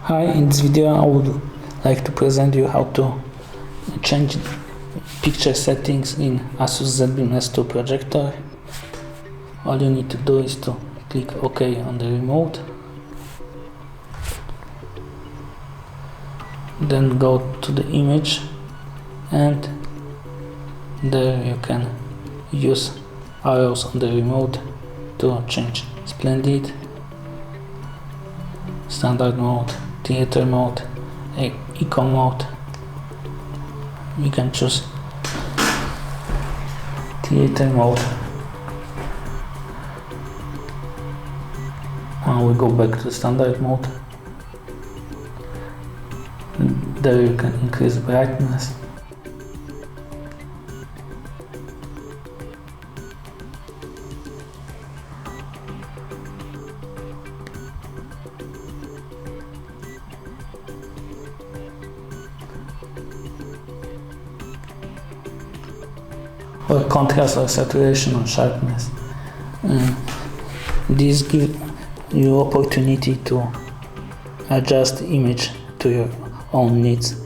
Hi, in this video I would like to present you how to change picture settings in ASUS Zenbeam S2 projector. All you need to do is to click OK on the remote, then go to the image, and there you can use arrows on the remote to change splendid, standard mode, theater mode, eco mode. You can choose theater mode. Now we go back to standard mode. There you can increase brightness. Or contrast or saturation or sharpness. This gives you opportunity to adjust the image to your own needs.